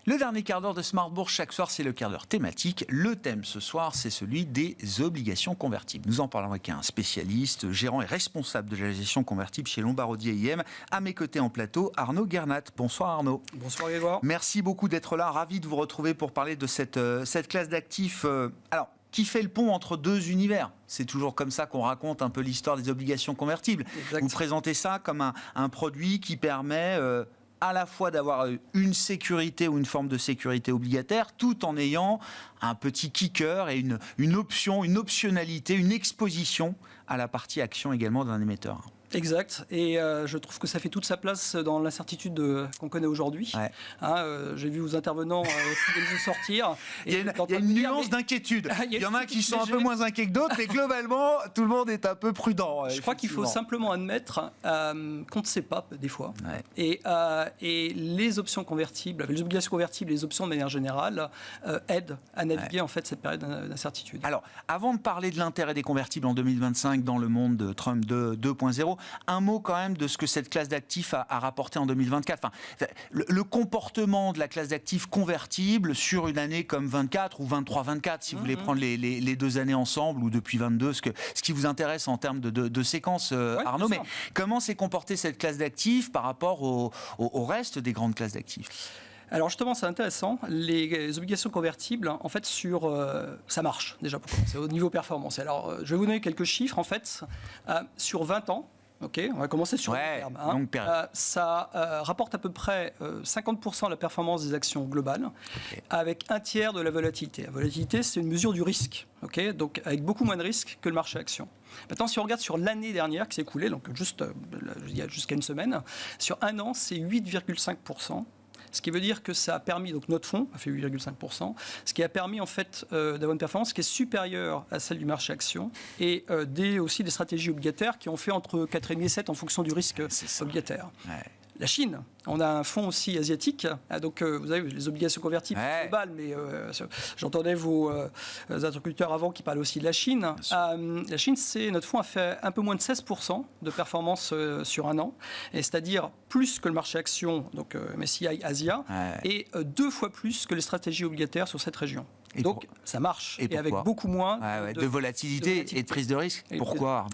Le dernier quart d'heure de Smart Bourse, chaque soir, c'est le quart d'heure thématique. Le thème ce soir, c'est celui des obligations convertibles. Nous en parlons avec un spécialiste, gérant et responsable de la gestion convertible chez Lombard Odier IM. À mes côtés en plateau, Arnaud Gernat. Bonsoir Arnaud. Bonsoir Grégoire. Merci beaucoup d'être là. Ravi de vous retrouver pour parler de cette classe d'actifs. Qui fait le pont entre deux univers. C'est toujours comme ça qu'on raconte un peu l'histoire des obligations convertibles. Exact. Vous présentez ça comme un produit qui permet à la fois d'avoir une sécurité ou une forme de sécurité obligataire, tout en ayant un petit kicker et une option, une optionnalité, une exposition à la partie action également d'un émetteur. Exact, et je trouve que ça fait toute sa place dans l'incertitude qu'on connaît aujourd'hui. Ouais. J'ai vu vos intervenants qui viennent de sortir. Il y a une nuance d'inquiétude. Il y en a qui sont un peu moins inquiets que d'autres, mais globalement, tout le monde est un peu prudent. Je crois qu'il faut simplement admettre qu'on ne sait pas, des fois. Ouais. Et les options convertibles, les obligations convertibles, les options de manière générale, aident à naviguer en fait cette période d'incertitude. Alors, avant de parler de l'intérêt des convertibles en 2025 dans le monde de Trump 2.0, un mot quand même de ce que cette classe d'actifs a rapporté en 2024. Enfin, le comportement de la classe d'actifs convertibles sur une année comme 24 ou 23-24, si vous voulez prendre les deux années ensemble, ou depuis 22, ce qui vous intéresse en termes de séquence, Arnaud. Mais comment s'est comportée cette classe d'actifs par rapport au reste des grandes classes d'actifs ? Alors justement, c'est intéressant. Les obligations convertibles, en fait, ça marche déjà pour commencer au niveau performance. Alors, je vais vous donner quelques chiffres. En fait, sur 20 ans, ok, on va commencer sur le terme. Longue période. Ça rapporte à peu près 50% de la performance des actions globales, avec un tiers de la volatilité. La volatilité, c'est une mesure du risque, ok, donc avec beaucoup moins de risque que le marché action. Maintenant, si on regarde sur l'année dernière qui s'est écoulée, donc il y a jusqu'à une semaine, sur un an, c'est 8,5%. Ce qui veut dire que ça a permis, donc notre fonds a fait 8,5%, ce qui a permis en fait d'avoir une performance qui est supérieure à celle du marché action et aussi des stratégies obligataires qui ont fait entre 4,5 et 7 en fonction du risque obligataire. Ouais. La Chine, on a un fonds aussi asiatique, donc vous avez les obligations convertibles globales, mais j'entendais vos interlocuteurs avant qui parlaient aussi de la Chine. La Chine, notre fonds a fait un peu moins de 16% de performance sur un an, c'est-à-dire plus que le marché action, donc MSCI Asia, et 2 fois plus que les stratégies obligataires sur cette région. Donc ça marche, et avec beaucoup moins de volatilité et de prise de risque. Pourquoi ?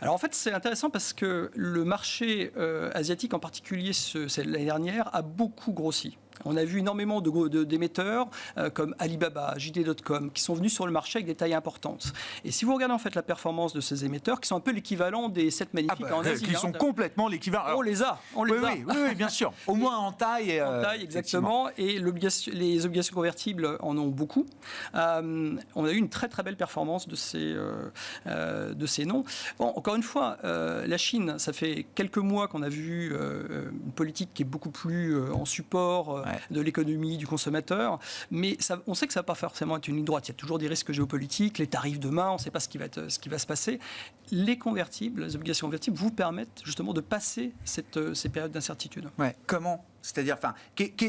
Alors en fait, c'est intéressant parce que le marché asiatique en particulier, l'année dernière, a beaucoup grossi. On a vu énormément d'émetteurs comme Alibaba, JD.com qui sont venus sur le marché avec des tailles importantes. Et si vous regardez en fait la performance de ces émetteurs, qui sont un peu l'équivalent des 7 magnifiques en Asie. Qui sont complètement l'équivalent. Alors, on les a. Oui, bien sûr. Au moins en taille. En taille, exactement. Et les obligations convertibles en ont beaucoup. On a eu une très très belle performance de ces noms. Bon, encore une fois, la Chine, ça fait quelques mois qu'on a vu une politique qui est beaucoup plus en support de l'économie, du consommateur. Mais on sait que ça ne va pas forcément être une ligne droite. Il y a toujours des risques géopolitiques, les tarifs demain, on ne sait pas ce qui va se passer. Les convertibles, les obligations convertibles vous permettent justement de passer ces périodes d'incertitude. Ouais. Comment ? C'est-à-dire,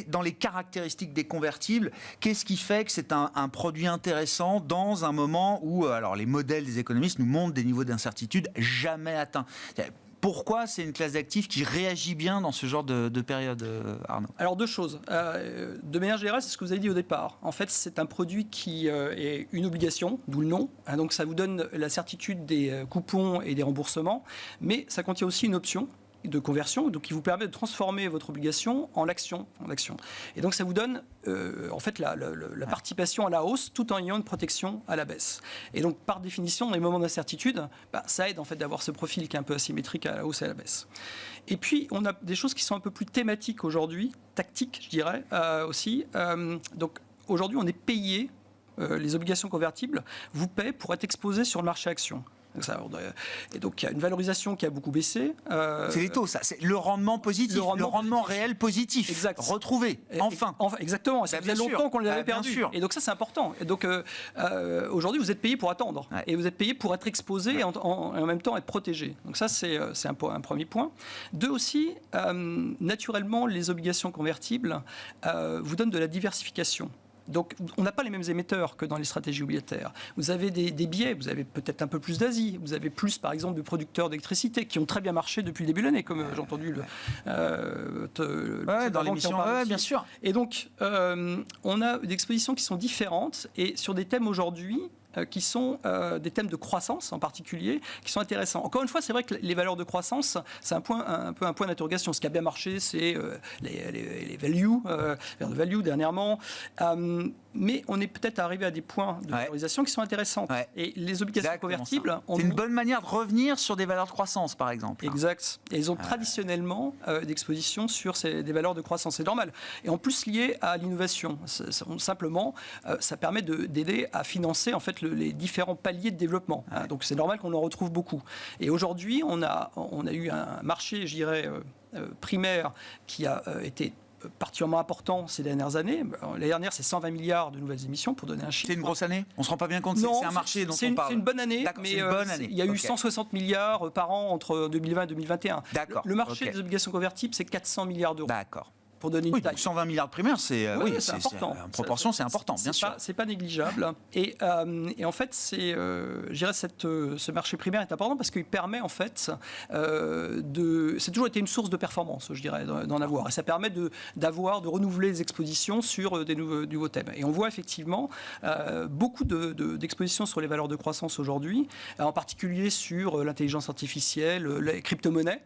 dans les caractéristiques des convertibles, qu'est-ce qui fait que c'est un produit intéressant dans un moment où les modèles des économistes nous montrent des niveaux d'incertitude jamais atteints ? Pourquoi c'est une classe d'actifs qui réagit bien dans ce genre de période, Arnaud ? Alors, 2 choses. De manière générale, c'est ce que vous avez dit au départ. En fait, c'est un produit qui est une obligation, d'où le nom. Donc, ça vous donne la certitude des coupons et des remboursements. Mais ça contient aussi une option de conversion, donc qui vous permet de transformer votre obligation en action. Et donc ça vous donne en fait la participation à la hausse tout en ayant une protection à la baisse. Et donc par définition, dans les moments d'incertitude, ça aide en fait d'avoir ce profil qui est un peu asymétrique à la hausse et à la baisse. Et puis on a des choses qui sont un peu plus thématiques aujourd'hui, tactiques je dirais aussi. Donc aujourd'hui on est payé, les obligations convertibles vous paient pour être exposé sur le marché action. Et donc, il y a une valorisation qui a beaucoup baissé. C'est les taux, ça. C'est le rendement positif, le rendement réel positif. Exact. Retrouvé, enfin. Exactement. Ça faisait longtemps qu'on l'avait perdu. Et donc, ça, c'est important. Et donc, aujourd'hui, vous êtes payé pour attendre. Ouais. Et vous êtes payé pour être exposé et en même temps être protégé. Donc, ça, c'est un premier point. 2 aussi, naturellement, les obligations convertibles vous donnent de la diversification. Donc, on n'a pas les mêmes émetteurs que dans les stratégies obligataires. Vous avez des biais, vous avez peut-être un peu plus d'Asie, vous avez plus, par exemple, de producteurs d'électricité qui ont très bien marché depuis le début de l'année, comme j'ai entendu dans l'émission. Bien sûr. Et donc, on a des expositions qui sont différentes et sur des thèmes aujourd'hui qui sont des thèmes de croissance en particulier, qui sont intéressants. Encore une fois, c'est vrai que les valeurs de croissance, c'est un peu un point d'interrogation. Ce qui a bien marché, c'est les value dernièrement. Mais on est peut-être arrivé à des points de valorisation qui sont intéressants. Ouais. Et les obligations convertibles... C'est une bonne manière de revenir sur des valeurs de croissance, par exemple. Exact. Et ils ont traditionnellement d'exposition sur des valeurs de croissance. C'est normal. Et en plus lié à l'innovation. Simplement, ça permet d'aider à financer en fait, les différents paliers de développement. Ouais. Donc c'est normal qu'on en retrouve beaucoup. Et aujourd'hui, on a eu un marché, je dirais, primaire qui a été particulièrement important ces dernières années. L'année dernière, c'est 120 milliards de nouvelles émissions, pour donner un chiffre. C'est une grosse année? On ne se rend pas bien compte, c'est un marché dont on parle. C'est une bonne année, mais il y a eu 160 milliards par an entre 2020 et 2021. D'accord. Le marché des obligations convertibles, c'est 400 milliards d'euros. D'accord. Pour donner une taille. 120 milliards de primaires, c'est important. En proportion, c'est important, bien sûr. C'est pas négligeable. Et en fait, je dirais ce marché primaire est important parce qu'il permet en fait c'est toujours été une source de performance, je dirais, d'en avoir. Et ça permet de renouveler les expositions sur des nouveaux thèmes. Et on voit effectivement beaucoup d'expositions sur les valeurs de croissance aujourd'hui, en particulier sur l'intelligence artificielle, les crypto-monnaies.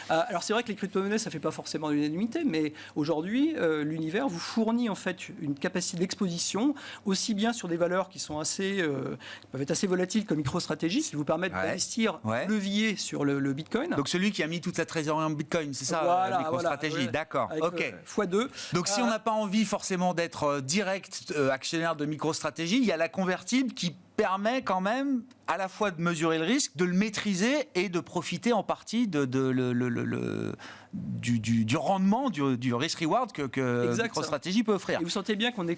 Alors c'est vrai que les crypto-monnaies, ça ne fait pas forcément l'unanimité, mais aujourd'hui, l'univers vous fournit en fait une capacité d'exposition, aussi bien sur des valeurs qui sont peuvent être assez volatiles comme MicroStrategy, qui vous permettent d'investir levier sur le Bitcoin. Donc celui qui a mis toute sa trésorerie en Bitcoin, c'est ça, MicroStrategy, d'accord, ok. x2. Donc si on n'a pas envie forcément d'être direct actionnaire de MicroStrategy, il y a la convertible qui permet quand même à la fois de mesurer le risque, de le maîtriser et de profiter en partie du rendement, du risk-reward que MicroStrategy peut offrir. Et vous sentez bien qu'on est...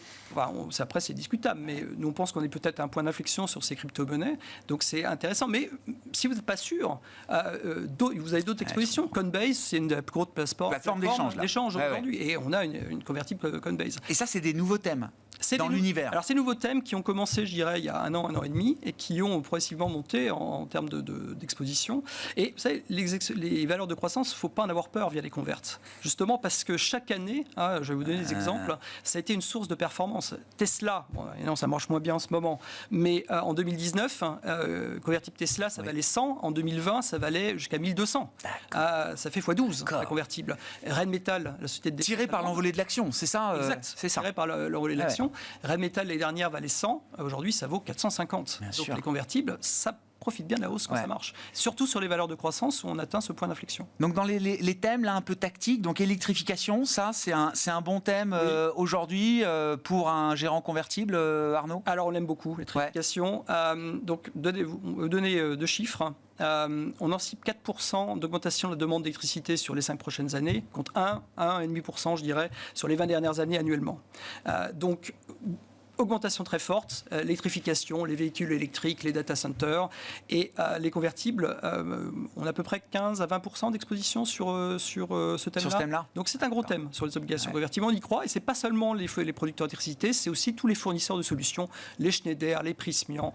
après, c'est discutable, mais nous, on pense qu'on est peut-être à un point d'inflexion sur ces crypto-monnaies. Donc, c'est intéressant. Mais si vous n'êtes pas sûr, vous avez d'autres expositions. Coinbase, c'est une des plus grosses plateformes d'échange aujourd'hui. Et on a une convertible Coinbase. Et ça, c'est des nouveaux thèmes dans l'univers. Alors, ces nouveaux thèmes qui ont commencé, je dirais, il y a un an et demi, et qui ont progressivement monté en termes d'exposition. Et vous savez, les valeurs de croissance, il ne faut pas en avoir peur via les converts. Justement parce que chaque année, je vais vous donner des exemples, ça a été une source de performance. Tesla, ça marche moins bien en ce moment, mais en 2019, convertible Tesla, ça valait 100. En 2020, ça valait jusqu'à 1200. Ça fait x12, la convertible. Rheinmetall, la société de... Tiré par l'envolée de l'action, c'est ça Exact, c'est ça. Tiré par l'envolée de l'action. Rheinmetall, l'année dernière, valait 100. Aujourd'hui, ça vaut 450. Donc les convertibles, ça profite bien de la hausse quand ça marche. Surtout sur les valeurs de croissance où on atteint ce point d'inflexion. Donc dans les thèmes là un peu tactiques, donc électrification, ça c'est un bon thème aujourd'hui pour un gérant convertible, Arnaud? Alors on l'aime beaucoup, l'électrification. Donc donner deux chiffres. On anticipe 4% d'augmentation de la demande d'électricité sur les 5 prochaines années, contre 1,5% je dirais, sur les 20 dernières années annuellement. Donc augmentation très forte, l'électrification, les véhicules électriques, les data centers et les convertibles. On a à peu près 15 à 20% d'exposition sur ce thème-là. Donc c'est un gros thème sur les obligations convertibles. On y croit et c'est pas seulement les producteurs d'électricité, c'est aussi tous les fournisseurs de solutions, les Schneider, les Prysmian,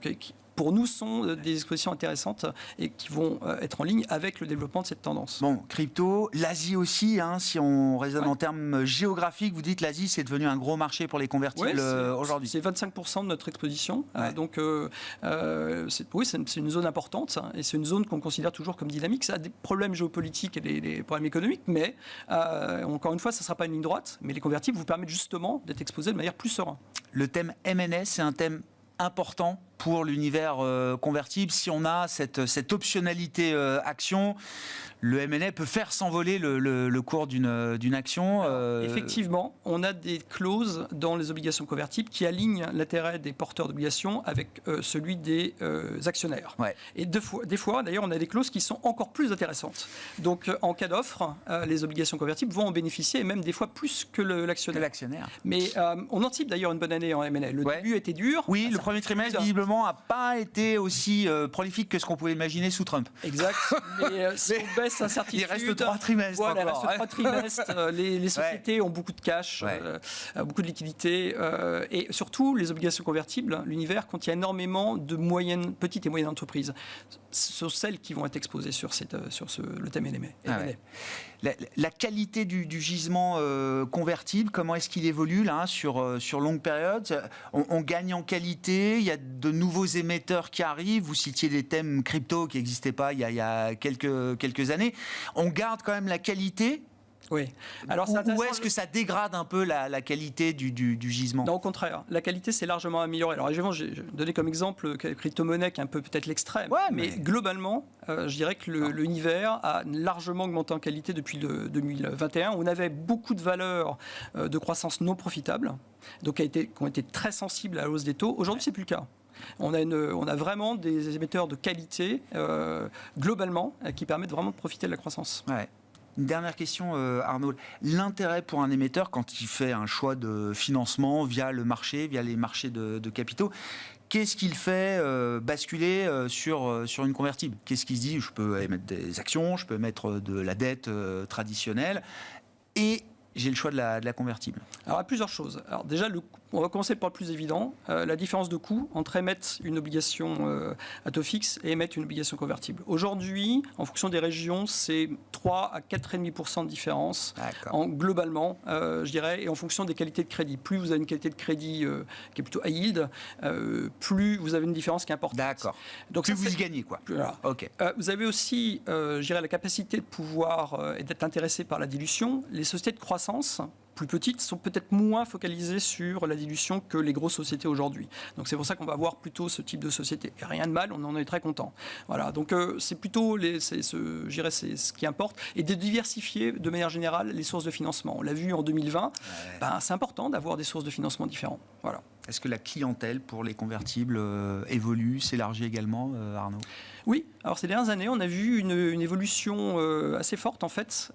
qui pour nous, sont des expositions intéressantes et qui vont être en ligne avec le développement de cette tendance. Bon, crypto, l'Asie aussi, si on raisonne en termes géographiques, vous dites l'Asie, c'est devenu un gros marché pour les convertibles aujourd'hui. C'est 25% de notre exposition. Donc, c'est une zone importante et c'est une zone qu'on considère toujours comme dynamique. Ça a des problèmes géopolitiques et des problèmes économiques, mais encore une fois, ça ne sera pas une ligne droite. Mais les convertibles vous permettent justement d'être exposés de manière plus sereine. Le thème M&A, c'est un thème important pour l'univers convertible. Si on a cette optionnalité action, le M&A peut faire s'envoler le cours d'une action. Effectivement, on a des clauses dans les obligations convertibles qui alignent l'intérêt des porteurs d'obligations avec celui des actionnaires. Et des fois, d'ailleurs, on a des clauses qui sont encore plus intéressantes. Donc, en cas d'offre, les obligations convertibles vont en bénéficier, et même des fois plus que l'actionnaire. Mais on anticipe d'ailleurs une bonne année en M&A. Le début était dur. Oui, le premier trimestre, visiblement, gisement n'a pas été aussi prolifique que ce qu'on pouvait imaginer sous Trump. Exact. Mais si on baisse l'incertitude... Il reste 3 trimestres Voilà, encore. il reste 3 trimestres. Les sociétés ont beaucoup de cash, beaucoup de liquidités. Et surtout, les obligations convertibles, l'univers contient énormément de petites et moyennes entreprises. Ce sont celles qui vont être exposées sur le thème M&A. La qualité du gisement convertible, comment est-ce qu'il évolue là, sur longue période? On gagne en qualité, il y a de nouveaux émetteurs qui arrivent, vous citiez des thèmes crypto qui n'existaient pas il y a quelques années. On garde quand même la qualité? Oui. Alors, ou est-ce que ça dégrade un peu la qualité du gisement? Non, au contraire. La qualité s'est largement améliorée. Alors, évidemment, j'ai donné comme exemple crypto-monnaie qui est un peu peut-être l'extrême. Mais globalement, je dirais que l'univers a largement augmenté en qualité depuis 2021. On avait beaucoup de valeurs de croissance non profitables, donc qui ont été très sensibles à la hausse des taux. Aujourd'hui, c'est plus le cas. On a vraiment des émetteurs de qualité, globalement, qui permettent vraiment de profiter de la croissance. Ouais. Une dernière question, Arnaud. L'intérêt pour un émetteur, quand il fait un choix de financement via le marché, via les marchés de capitaux, qu'est-ce qu'il fait basculer sur une convertible? Qu'est-ce qu'il se dit? Je peux émettre des actions, je peux émettre de la dette traditionnelle, et j'ai le choix de la convertible. Alors, il y a plusieurs choses. Alors, déjà, on va commencer par le plus évident, la différence de coût entre émettre une obligation à taux fixe et émettre une obligation convertible. Aujourd'hui, en fonction des régions, c'est 3 à 4,5% de différence globalement, je dirais, et en fonction des qualités de crédit. Plus vous avez une qualité de crédit qui est plutôt high yield, plus vous avez une différence qui est importante. D'accord. Donc plus vous y gagnez, quoi. Voilà. Ok. Vous avez aussi, je dirais, la capacité de pouvoir et d'être intéressé par la dilution. Les sociétés de croissance plus petites sont peut-être moins focalisées sur la dilution que les grosses sociétés aujourd'hui. Donc c'est pour ça qu'on va avoir plutôt ce type de société. Et rien de mal, on en est très content. Voilà, donc c'est plutôt c'est ce qui importe. Et de diversifier de manière générale les sources de financement. On l'a vu en 2020, c'est important d'avoir des sources de financement différentes. Voilà. Est-ce que la clientèle pour les convertibles évolue, s'élargit également, Arnaud? Oui, alors ces dernières années, on a vu une évolution assez forte en fait.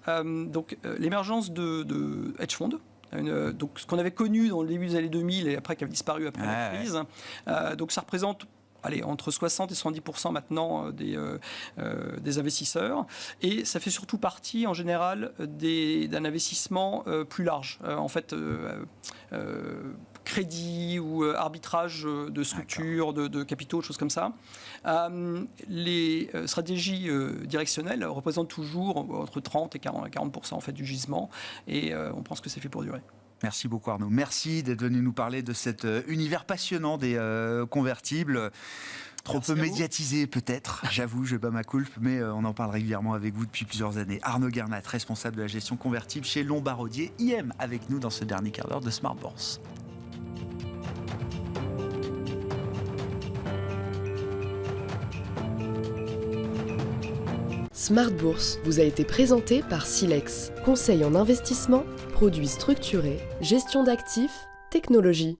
L'émergence de hedge funds. Donc ce qu'on avait connu dans le début des années 2000 et après qui avait disparu après la crise. Donc ça représente entre 60 et 70% maintenant des investisseurs. Et ça fait surtout partie, en général, d'un investissement plus large. Crédit ou arbitrage de structures, de capitaux, choses comme ça. Les stratégies directionnelles représentent toujours entre 30 et 40% en fait, du gisement. Et on pense que c'est fait pour durer. Merci beaucoup Arnaud. Merci d'être venu nous parler de cet univers passionnant des convertibles. Trop peu médiatisé peut-être, j'avoue, je bats ma culpe, mais on en parle régulièrement avec vous depuis plusieurs années. Arnaud Gernat, responsable de la gestion convertible chez Lombard-Odier IM, avec nous dans ce dernier quart d'heure de Smart Bourse. Smart Bourse vous a été présenté par Silex, conseil en investissement, produits structurés, gestion d'actifs, technologie.